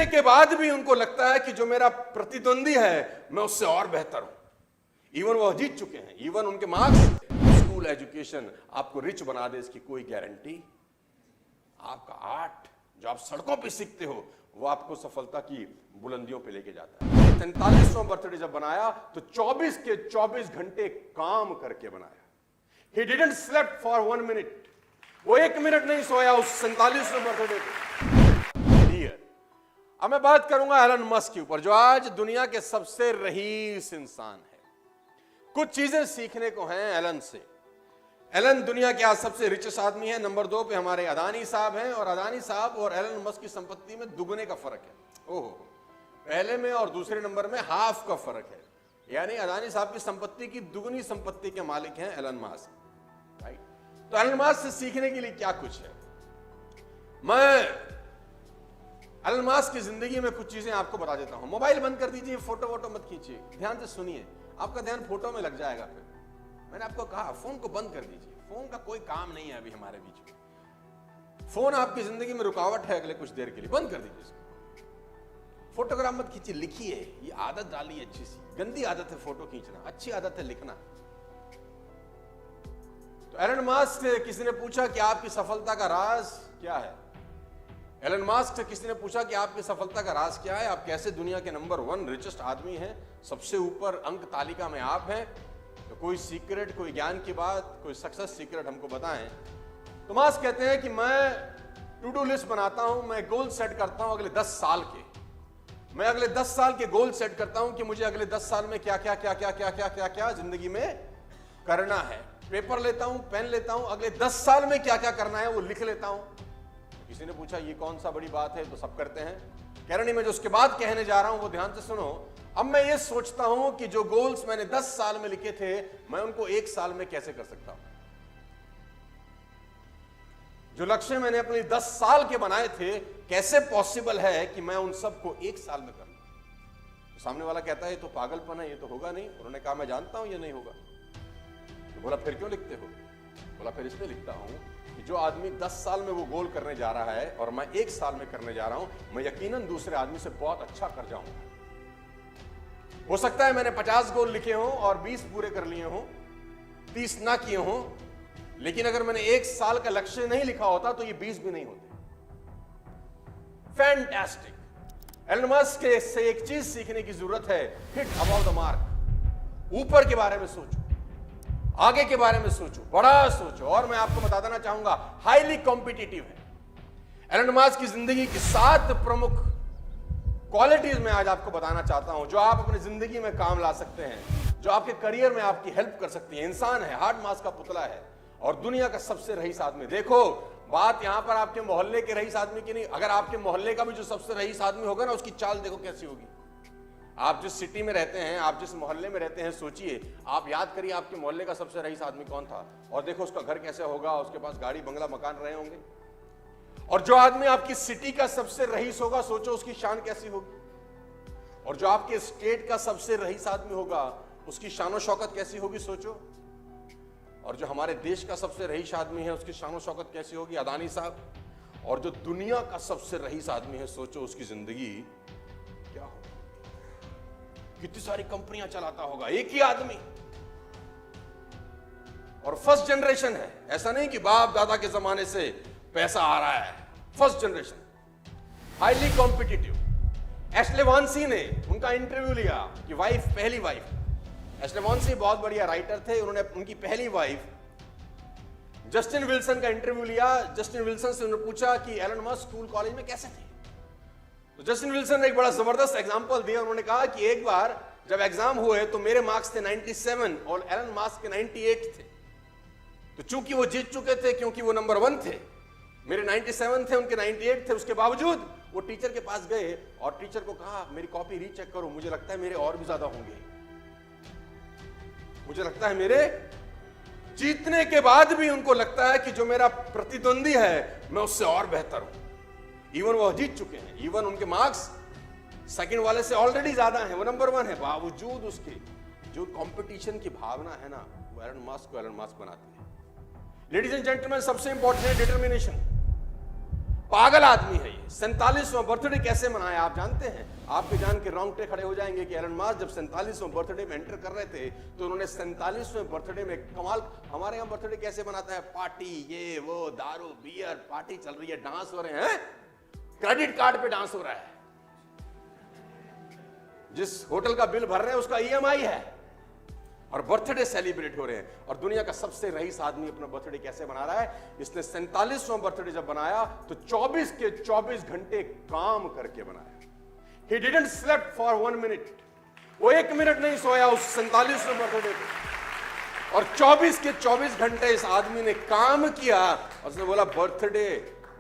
के बाद भी उनको लगता है कि जो मेरा प्रतिद्वंदी है मैं उससे और बेहतर हूं। इवन वो जीत चुके हैं, इवन उनके मार्क्स, स्कूल एजुकेशन आपको रिच बना दे इसकी कोई गारंटी। आपका आर्ट जो आप सड़कों पे सीखते हो वो आपको सफलता की बुलंदियों पे लेके जाता है। 43वां बर्थडे जब बनाया तो 24 के 24 घंटे काम करके बनाया। He didn't slept for 1 minute. वो 1 मिनट नहीं सोया उस 47वें बर्थडे पे। अब मैं बात करूंगा एलन मस्क के ऊपर, जो आज दुनिया के सबसे रईस इंसान है। कुछ चीजें सीखने को हैं एलन से। एलन दुनिया के आज सबसे रिचेस्ट आदमी है। नंबर 2 पे हमारे अदानी साहब हैं, और अदानी साहब और एलन मस्क की संपत्ति में दुगने का फर्क है। ओहो, पहले में और दूसरे नंबर में हाफ का फर्क है। यानी अदानी साहब की संपत्ति की दुगनी संपत्ति के मालिक हैं एलन मस्क, राइट। तो एलन मस्क से सीखने के लिए क्या कुछ है। मैं एलन मस्क की जिंदगी में कुछ चीजें आपको बता देता हूं। मोबाइल बंद कर दीजिए, फोटो वोटो मत खींचिए, ध्यान से सुनिए, आपका ध्यान फोटो में लग जाएगा। फिर मैंने आपको कहा फोन को बंद कर दीजिए, फोन का कोई काम नहीं है अभी हमारे बीच में। फोन आपकी जिंदगी में रुकावट है अगले कुछ देर के लिए, बंद कर दीजिए इसको। फोटोग्राफ मत खींचिए, लिखिए। ये आदत डालिए अच्छी सी। गंदी आदत है फोटो खींचना, अच्छी आदत है लिखना। तो एलन मस्क से किसी ने पूछा कि आपकी सफलता का राज क्या है। एलन मस्क से किसी ने पूछा कि आपकी सफलता का राज क्या है, आप कैसे दुनिया के नंबर 1 रिचेस्ट आदमी हैं, सबसे ऊपर अंक तालिका में आप हैं। तो कोई सीक्रेट, कोई ज्ञान की बात, कोई सक्सेस सीक्रेट हमको बताएं। तो मस्क कहते हैं कि मैं टू डू लिस्ट बनाता हूं, मैं गोल सेट करता हूं अगले 10 साल के। मैं अगले 10 साल के गोल सेट करता हूं कि मुझे अगले 10 साल में क्या क्या क्या क्या क्या क्या क्या क्या जिंदगी में करना है। पेपर लेता हूं, पेन लेता हूं, अगले 10 साल में क्या क्या करना है वो लिख लेता हूं। किसी ने पूछा ये कौन सा बड़ी बात है, तो सब करते हैं। कह रहे नहीं, मैं जो उसके बाद कहने जा रहा हूं वो ध्यान से सुनो। अब मैं ये सोचता हूं कि जो गोल्स मैंने 10 साल में लिखे थे मैं उनको 1 साल में कैसे कर सकता हूं। जो लक्ष्य मैंने अपने 10 साल के बनाए थे, कैसे पॉसिबल है कि मैं उन सबको 1 साल में कर लूं। तो सामने वाला कहता है ये तो पागलपन है, ये तो होगा नहीं। उन्होंने कहा मैं जानता हूं ये नहीं होगा। तो बोला फिर क्यों लिखते हो। बोला फिर इसलिए लिखता हूं कि जो आदमी 10 साल में वो गोल करने जा रहा है और मैं 1 साल में करने जा रहा हूं, मैं यकीनन दूसरे आदमी से बहुत अच्छा कर जाऊंगा। हो सकता है मैंने 50 गोल लिखे हों और 20 पूरे कर लिए हों, 30 ना किए हों, लेकिन अगर मैंने 1 साल का लक्ष्य नहीं लिखा होता तो ये 20 भी नहीं होते। फैंटास्टिक। एलन मस्क से एक चीज सीखने की जरूरत है, हिट अबाउट द मार्क। ऊपर के बारे में सोचो, आगे के बारे में सोचो, बड़ा सोचो। और मैं आपको बता देना चाहूंगा हाईली कॉम्पिटिटिव है। एलन मस्क की जिंदगी की 7 प्रमुख क्वालिटीज मैं आज आपको बताना चाहता हूं, जो आप अपनी जिंदगी में काम ला सकते हैं, जो आपके करियर में आपकी हेल्प कर सकती है। इंसान है, हार्ड मास का पुतला है और दुनिया का सबसे रईस आदमी। देखो बात यहां पर आपके मोहल्ले के रईस आदमी की नहीं, अगर आपके मोहल्ले का भी जो सबसे रईस आदमी होगा ना, उसकी चाल देखो कैसी होगी। आप जिस सिटी में रहते हैं, आप जिस मोहल्ले में रहते हैं, सोचिए, आप याद करिए आपके मोहल्ले का सबसे रईस आदमी कौन था, और देखो उसका घर कैसे होगा, उसके पास गाड़ी बंगला मकान रहे होंगे। और जो आदमी आपकी सिटी का सबसे रईस होगा, सोचो उसकी शान कैसी होगी। और जो आपके स्टेट का सबसे रईस आदमी होगा, उसकी शान शौकत कैसी होगी, सोचो। और जो हमारे देश का सबसे रईस आदमी है, उसकी शान शौकत कैसी होगी, अदानी साहब। और जो दुनिया का सबसे रईस आदमी है, सोचो उसकी जिंदगी क्या होगी, कितनी सारी कंपनियां चलाता होगा एक ही आदमी। और फर्स्ट जनरेशन है, ऐसा नहीं कि बाप दादा के जमाने से पैसा आ रहा है। First generation, highly competitive. Ashlee Vance ने उनका इंटरव्यू लिया कि वाइफ, पहली वाइफ, एशले वांसी बहुत बढ़िया राइटर थे, उन्होंने उनकी पहली वाइफ जस्टिन विल्सन का इंटरव्यू लिया। जस्टिन विल्सन से उन्होंने पूछा कि एलन मस्क स्कूल कॉलेज में कैसे थे। तो जस्टिन विल्सन ने एक बड़ा जबरदस्त एग्जांपल दिया। उन्होंने कहा कि एक बार जब एग्जाम हुए तो मेरे मार्क्स थे 97 और एलन मस्क के 98 थे। तो चूंकि वो जीत चुके थे, क्योंकि वो नंबर 1 थे, मेरे 97 थे, उनके 98 थे, उसके बावजूद वो टीचर के पास गए और टीचर को कहा मेरी कॉपी रीचेक करो, मुझे लगता है मेरे और भी ज्यादा होंगे, मुझे लगता है मेरे। जीतने के बाद भी उनको लगता है कि जो मेरा प्रतिद्वंदी है मैं उससे और बेहतर हूं। इवन वो जीत चुके हैं, इवन उनके मार्क्स सेकंड वाले से ऑलरेडी ज्यादा हैं, वो नंबर 1 है, बावजूद उसके जो कंपटीशन की भावना है ना, वो एलन मस्क को एलन मस्क बनाती है। लेडीज एंड जेंटलमैन, सबसे इंपॉर्टेंट है डिटर्मिनेशन। पागल आदमी है ये। 47वां बर्थडे कैसे मनाया आप जानते हैं? आपके जान के रोंगटे खड़े हो जाएंगे कि एलन मास्क जब 47वां बर्थडे में एंटर कर रहे थे तो उन्होंने 47वें बर्थडे में कमाल। हमारे यहां बर्थडे कैसे मनाता है? पार्टी, ये वो, दारू बियर, पार्टी चल रही है, डांस हो रहे हैं, क्रेडिट कार्ड पे डांस हो रहा है, जिस होटल का बिल भर रहे हैं उसका ईएमआई है, और बर्थडे सेलिब्रेट हो रहे हैं। और दुनिया का सबसे रईस आदमी अपना बर्थडे कैसे मना रहा है? इसने 47वां बर्थडे जब बनाया तो 24 के 24 घंटे काम करके बनाया। He didn't slept for 1 minute. वो 1 मिनट नहीं सोया उस 47वें बर्थडे पे, और 24 के 24 घंटे इस आदमी ने काम किया। और उसने बोला बर्थडे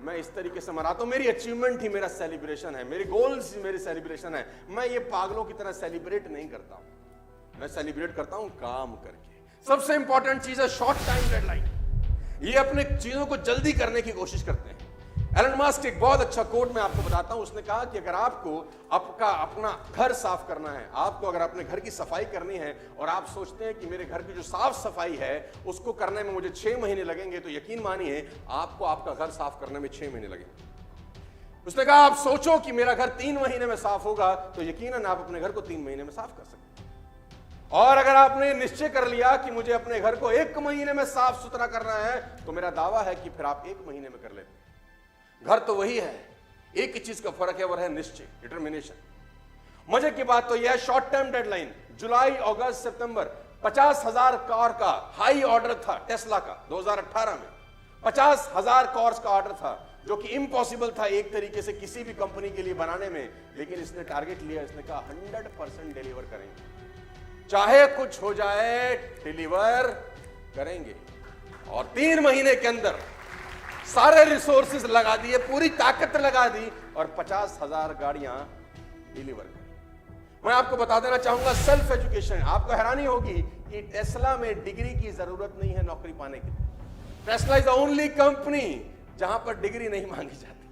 मैं इस तरीके से मनाता हूं, मेरी अचीवमेंट ही मेरा सेलिब्रेशन है, मेरी गोल्स ही मेरी सेलिब्रेशन है। मैं ये पागलों की तरह सेलिब्रेट नहीं करता हूं, मैं सेलिब्रेट करता हूं काम करके। सबसे इंपॉर्टेंट चीज है शॉर्ट टाइम डेडलाइन। ये अपने चीजों को जल्दी करने की कोशिश करते हैं। एलन मास्क एक बहुत अच्छा कोट मैं आपको बताता हूं। उसने कहा कि अगर आपको अपना घर साफ करना है, आपको अगर अपने घर की सफाई करनी है और आप सोचते हैं कि मेरे घर की जो साफ सफाई है उसको करने में मुझे 6 महीने लगेंगे, तो यकीन मानिए आपको आपका घर साफ करने में 6 महीने लगेंगे। उसने कहा आप सोचो कि मेरा घर 3 महीने में साफ होगा, तो यकीनन आप अपने घर को 3 महीने में साफ कर सकते हैं। और अगर आपने निश्चय कर लिया कि मुझे अपने घर को 1 महीने में साफ सुथरा करना है, तो मेरा दावा है कि फिर आप 1 महीने में कर लेते हैं। घर तो वही है, एक ही चीज का फर्क है, वो है निश्चय, डिटर्मिनेशन। मजे की बात तो यह है शॉर्ट टर्म डेडलाइन जुलाई, अगस्त, सितंबर 50,000 कार का हाई ऑर्डर था टेस्ला का 2018 में। 50,000 कार्स का ऑर्डर था जो कि इम्पॉसिबल था एक तरीके से किसी भी कंपनी के लिए बनाने में, लेकिन इसने टारगेट लिया, इसने कहा 100% डिलीवर करेंगे, चाहे कुछ हो जाए डिलीवर करेंगे। और 3 महीने के अंदर सारे रिसोर्सेज लगा दिए, पूरी ताकत लगा दी और 50,000 गाड़ियां डिलीवर करी। मैं आपको बता देना चाहूंगा सेल्फ एजुकेशन। आपको हैरानी होगी कि टेस्ला में डिग्री की जरूरत नहीं है नौकरी पाने के लिए। Tesla is the only company जहां पर डिग्री नहीं मांगी जाती।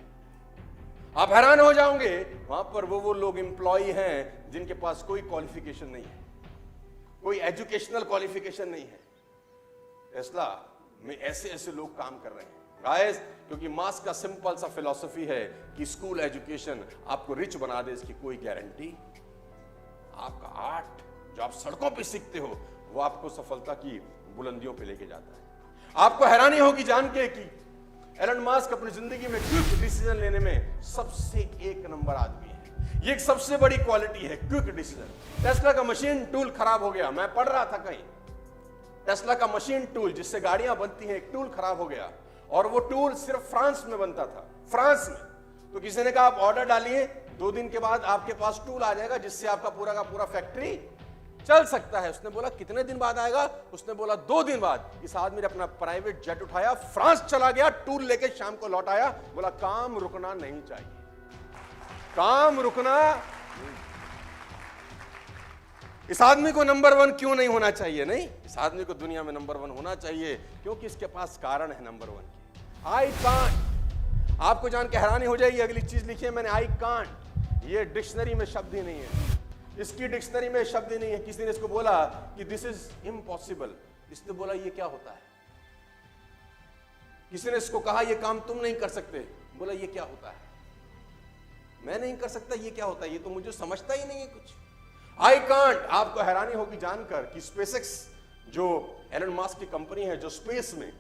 आप हैरान हो जाओगे, वहां पर वो लोग एम्प्लॉय हैं जिनके पास कोई क्वालिफिकेशन नहीं है, कोई एजुकेशनल क्वालिफिकेशन नहीं है। टेस्ला में ऐसे लोग काम कर रहे हैं गाइस, क्योंकि मास्क का सिंपल सा फिलॉसफी है कि स्कूल एजुकेशन आपको रिच बना दे, इसकी कोई गारंटी। आपका आर्ट जो आप सड़कों पे सीखते हो वो आपको सफलता की बुलंदियों पे लेके जाता है। आपको हैरानी होगी जान के कि एलन मास्क अपनी जिंदगी में क्विक डिसीजन लेने में सबसे 1 नंबर आदमी है। ये एक सबसे बड़ी क्वालिटी है, क्विक डिसीजन। टेस्ला का मशीन टूल खराब हो गया, मैं पढ़ रहा था कहीं, टेस्ला का मशीन टूल जिससे गाड़ियां बनती हैं, एक टूल खराब हो गया, और वो टूल सिर्फ फ्रांस में बनता था, फ्रांस में। तो किसी ने कहा आप ऑर्डर डालिए, 2 दिन के बाद आपके पास टूल आ जाएगा जिससे आपका पूरा का पूरा फैक्ट्री चल सकता है। उसने बोला कितने दिन बाद आएगा? उसने बोला 2 दिन बाद। इस आदमी ने अपना प्राइवेट जेट उठाया, फ्रांस चला गया, टूल लेके शाम को लौट आया, बोला काम रुकना नहीं चाहिए, काम रुकना। इस आदमी को नंबर 1 क्यों नहीं होना चाहिए? नहीं, इस आदमी को दुनिया में नंबर 1 होना चाहिए क्योंकि इसके पास कारण है नंबर 1 की। I can't. आपको जान के हैरानी हो जाएगी, अगली चीज लिखिए मैंने, आई कांट। ये डिक्शनरी में शब्द ही नहीं है, इसकी डिक्शनरी में शब्द ही नहीं है। किसी ने इसको बोला कि दिस इज इम्पॉसिबल, इसने बोला ये क्या होता है। किसी ने इसको कहा ये काम तुम नहीं कर सकते, बोला ये क्या होता है, मैं नहीं कर सकता, ये क्या होता है, ये तो मुझे समझता ही नहीं है कुछ। I can't. आपको हैरानी होगी जानकर कि स्पेसएक्स जो एलन मास्क की कंपनी है जो स्पेस में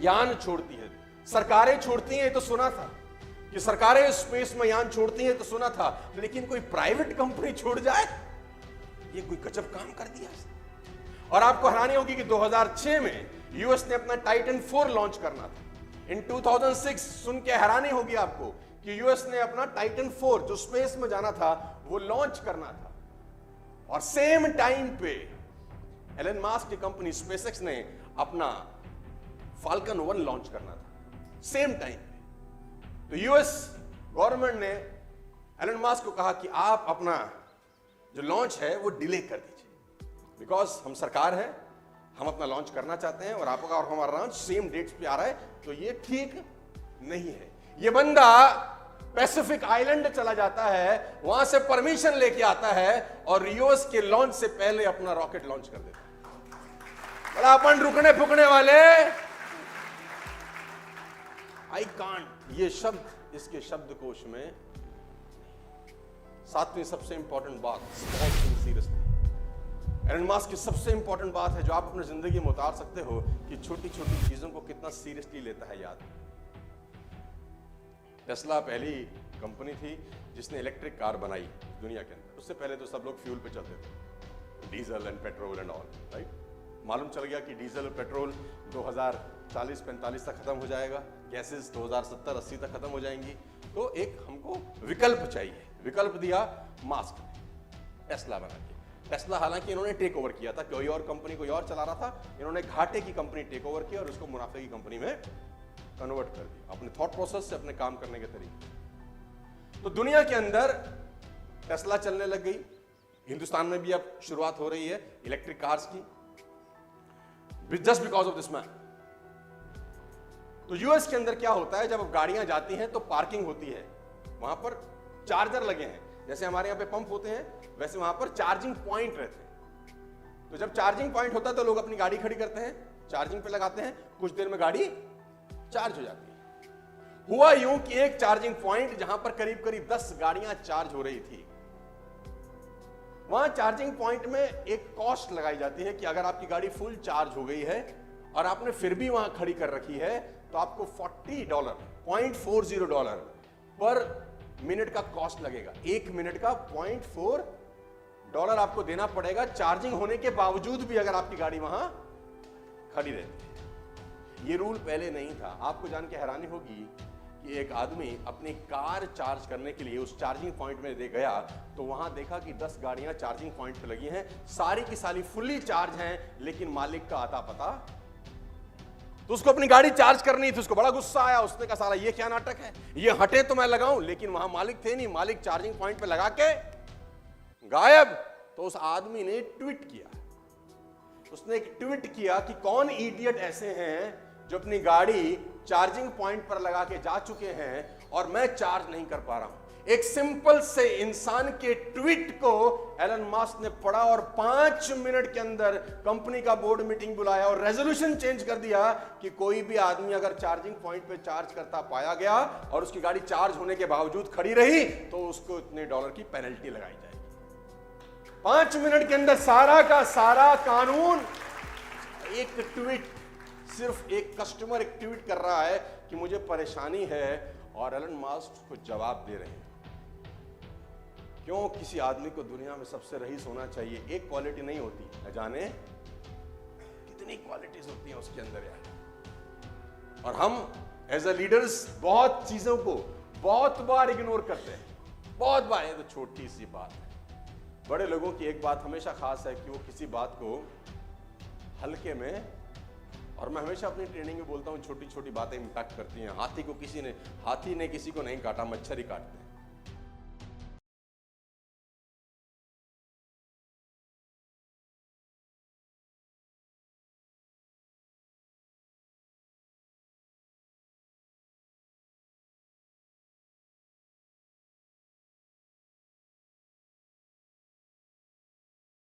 यान छोड़ती है, सरकारें छोड़ती हैं तो सुना था कि सरकारें स्पेस में यान छोड़ती हैं तो सुना था, लेकिन कोई प्राइवेट कंपनी छोड़ जाए, ये कोई गजब काम कर दिया। और आपको हैरानी होगी कि 2006 में यूएस ने अपना टाइटन 4 लॉन्च करना था। इन 2006 सुन के हैरानी होगी आपको कि यूएस ने अपना टाइटन 4 जो स्पेस में जाना था वो लॉन्च करना था, और सेम टाइम पे एलन मास्क की कंपनी स्पेसएक्स ने अपना फाल्कन 1 लॉन्च करना था, सेम टाइम पे। तो यूएस गवर्नमेंट ने एलन मास्क को कहा कि आप अपना जो लॉन्च है वो डिले कर दीजिए, बिकॉज हम सरकार हैं, हम अपना लॉन्च करना चाहते हैं और आपका और हमारा लॉन्च सेम डेट्स पे आ रहा है, तो ये ठीक नहीं है। ये बंदा पैसिफिक आइलैंड चला जाता है, वहां से परमिशन लेके आता है और यूएस के लॉन्च से पहले अपना रॉकेट लॉन्च कर देता है। बड़ा अपन रुकने फुकने वाले। आई कांट, ये शब्द इसके शब्दकोश में। सातवीं सबसे इंपॉर्टेंट बात, सीरियसली। एलन मस्क की सबसे इंपॉर्टेंट बात है जो आप अपनी जिंदगी में उतार सकते हो कि छोटी छोटी चीजों को कितना सीरियसली लेता है याद। टेस्ला पहली कंपनी थी जिसने इलेक्ट्रिक कार बनाई दुनिया के अंदर। उससे पहले तो सब लोग फ्यूल पे चलते थे, diesel and petrol and all, right. मालूम चल गया कि डीजल और पेट्रोल 2040-45 तक खत्म हो जाएगा, गैसेस 2070-80 तक खत्म हो जाएंगी। तो एक हमको विकल्प चाहिए। विकल्प दिया मास्क ने, टेस्ला बना के। टेस्ला हालांकि इन्होंने टेक ओवर किया था, कोई और कंपनी कोई और चला रहा था, इन्होंने घाटे की कंपनी टेक ओवर किया और उसको मुनाफे की कंपनी में कन्वर्ट कर दिया, अपने थॉट प्रोसेस से, अपने काम करने के तरीके। तो दुनिया के अंदर टेस्ला चलने लग गई। हिंदुस्तान में भी अब शुरुआत हो रही है इलेक्ट्रिक कार्स की, just because of this man. तो यूएस के अंदर क्या होता है, जब गाड़ियां जाती हैं तो पार्किंग होती है, वहां पर चार्जर लगे हैं। जैसे हमारे यहां पे पंप होते हैं, वैसे वहां पर चार्जिंग पॉइंट रहते हैं। तो जब चार्जिंग पॉइंट होता है तो लोग अपनी गाड़ी खड़ी करते हैं, चार्जिंग पे लगाते हैं, कुछ देर में गाड़ी चार्ज हो जाती है। हुआ यूं कि एक चार्जिंग पॉइंट जहां पर करीब करीब 10 गाड़ियां चार्ज हो रही थी, वहां चार्जिंग पॉइंट में एक कॉस्ट लगाई जाती है कि अगर आपकी गाड़ी फुल चार्ज हो गई है और आपने फिर भी वहां खड़ी कर रखी है तो आपको $40 पर मिनट का कॉस्ट लगेगा। 1 मिनट का $0.4 आपको देना पड़ेगा, चार्जिंग होने के बावजूद भी अगर आपकी गाड़ी वहां खड़ी रहती है। ये रूल पहले नहीं था। आपको जान के हैरानी होगी कि एक आदमी अपनी कार चार्ज करने के लिए उस चार्जिंग पॉइंट में दे गया तो वहां देखा कि 10 गाड़ियां चार्जिंग पॉइंट पे लगी हैं, सारी की सारी फुल्ली चार्ज हैं, लेकिन मालिक का आता पता। तो उसको अपनी गाड़ी चार्ज करनी थी, उसको बड़ा गुस्सा आया। उसने कहा साला ये क्या नाटक है, ये हटे तो मैं लगाऊं, लेकिन वहां मालिक थे नहीं, मालिक चार्जिंग पॉइंट पे लगा के गायब। तो उस आदमी ने ट्वीट किया, उसने एक ट्वीट किया कि कौन इडियट ऐसे हैं जो अपनी गाड़ी चार्जिंग पॉइंट पर लगा के जा चुके हैं और मैं चार्ज नहीं कर पा रहा हूं। एक सिंपल से इंसान के ट्वीट को एलन मस्क ने पढ़ा और 5 मिनट के अंदर कंपनी का बोर्ड मीटिंग बुलाया और रेजोल्यूशन चेंज कर दिया कि कोई भी आदमी अगर चार्जिंग पॉइंट पे चार्ज करता पाया गया और उसकी गाड़ी चार्ज होने के बावजूद खड़ी रही तो उसको इतने डॉलर की पेनल्टी लगाई जाएगी। 5 मिनट के अंदर सारा का सारा कानून। एक ट्वीट, सिर्फ एक कस्टमर एक ट्वीट कर रहा है कि मुझे परेशानी है और एलन मस्क को जवाब दे रहे हैं। क्यों किसी आदमी को दुनिया में सबसे रईस होना चाहिए? एक क्वालिटी नहीं होती, न जाने कितनी क्वालिटीज होती हैं उसके अंदर यार। और हम एज अ लीडर्स बहुत चीजों को बहुत बार इग्नोर करते हैं, बहुत बार। ये तो छोटी सी बात है। बड़े लोगों की एक बात हमेशा खास है कि वो किसी बात को हल्के में, और मैं हमेशा अपनी ट्रेनिंग में बोलता हूं छोटी छोटी बातें इंपैक्ट करती हैं। हाथी ने किसी को नहीं काटा, मच्छर ही काटते हैं।